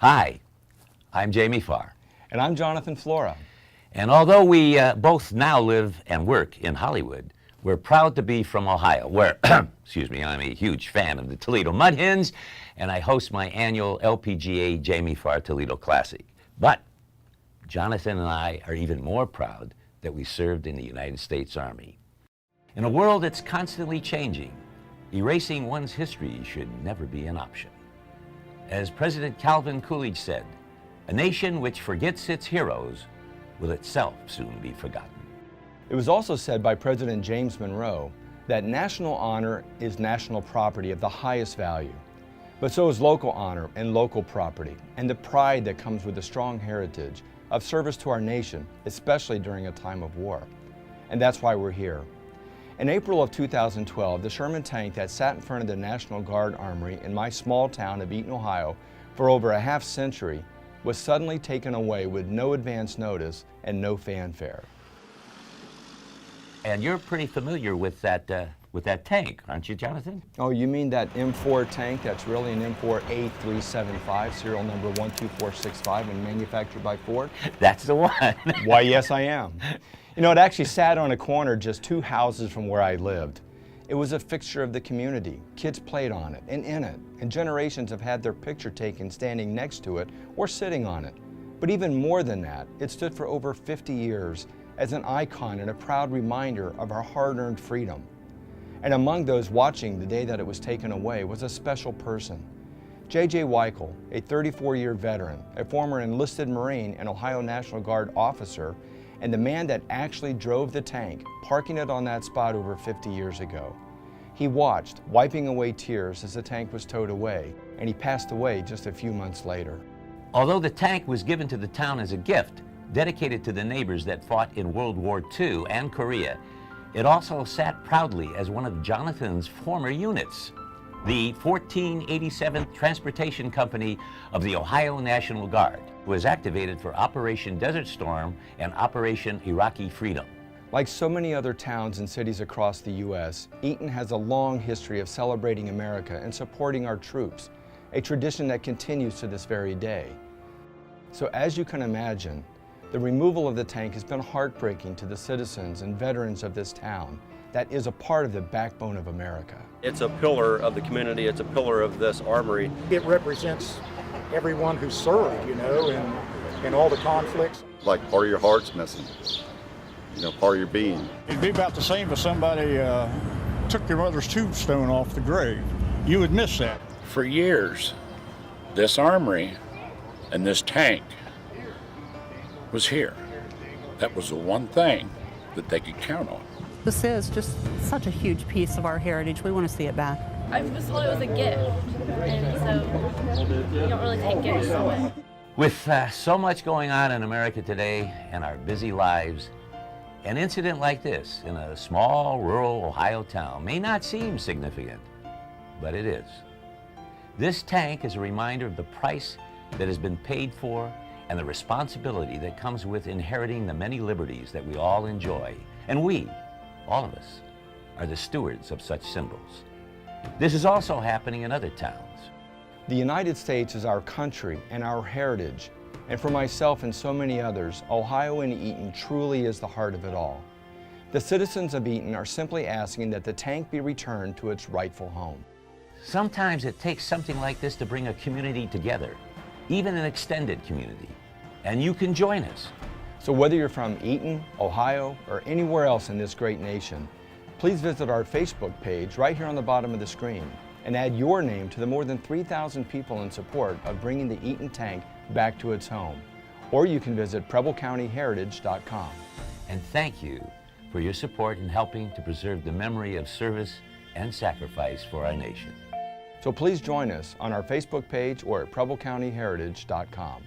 Hi, I'm Jamie Farr. And I'm Jonathan Flora. And although we both now live and work in Hollywood, we're proud to be from Ohio, where, excuse me, I'm a huge fan of the Toledo Mud Hens, and I host my annual LPGA Jamie Farr Toledo Classic. But Jonathan and I are even more proud that we served in the United States Army. In a world that's constantly changing, erasing one's history should never be an option. As President Calvin Coolidge said, "A nation which forgets its heroes will itself soon be forgotten." It was also said by President James Monroe that national honor is national property of the highest value. But so is local honor and local property, and the pride that comes with a strong heritage of service to our nation, especially during a time of war. And that's why we're here. In April of 2012, the Sherman tank that sat in front of the National Guard Armory in my small town of Eaton, Ohio, for over a half century, was suddenly taken away with no advance notice and no fanfare. And you're pretty familiar with that tank, aren't you, Jonathan? Oh, you mean that M4 tank that's really an M4 A375, serial number 12465, and manufactured by Ford? That's the one. Why, yes, I am. You know, it actually sat on a corner just 2 houses from where I lived. It was a fixture of the community. Kids played on it and in it, and generations have had their picture taken standing next to it or sitting on it. But even more than that, it stood for over 50 years as an icon and a proud reminder of our hard-earned freedom. And among those watching the day that it was taken away was a special person. J.J. Weichel, a 34-year veteran, a former enlisted Marine and Ohio National Guard officer, and the man that actually drove the tank, parking it on that spot over 50 years ago. He watched, wiping away tears as the tank was towed away, and he passed away just a few months later. Although the tank was given to the town as a gift, dedicated to the neighbors that fought in World War II and Korea, it also sat proudly as one of Jonathan's former units, the 1487th Transportation Company of the Ohio National Guard, was activated for Operation Desert Storm and Operation Iraqi Freedom. Like so many other towns and cities across the U.S., Eaton has a long history of celebrating America and supporting our troops, a tradition that continues to this very day. So as you can imagine, the removal of the tank has been heartbreaking to the citizens and veterans of this town that is a part of the backbone of America. It's a pillar of the community, it's a pillar of this armory. It represents everyone who served, you know, in all the conflicts. Like part of your heart's missing, you know, part of your being. It'd be about the same if somebody took your mother's tombstone off the grave. You would miss that. For years, this armory and this tank was here. That was the one thing that they could count on. This is just such a huge piece of our heritage. We want to see it back. I was told it was a gift, and so you don't really take gifts away. With so much going on in America today and our busy lives, an incident like this in a small rural Ohio town may not seem significant, but it is. This tank is a reminder of the price that has been paid for and the responsibility that comes with inheriting the many liberties that we all enjoy. And we, all of us, are the stewards of such symbols. This is also happening in other towns. The United States is our country and our heritage, and for myself and so many others, Ohio and Eaton truly is the heart of it all. The citizens of Eaton are simply asking that the tank be returned to its rightful home. Sometimes it takes something like this to bring a community together, even an extended community, and you can join us. So whether you're from Eaton, Ohio, or anywhere else in this great nation, please visit our Facebook page right here on the bottom of the screen and add your name to the more than 3,000 people in support of bringing the Eaton tank back to its home. Or you can visit PrebleCountyHeritage.com. And thank you for your support in helping to preserve the memory of service and sacrifice for our nation. So please join us on our Facebook page or at PrebleCountyHeritage.com.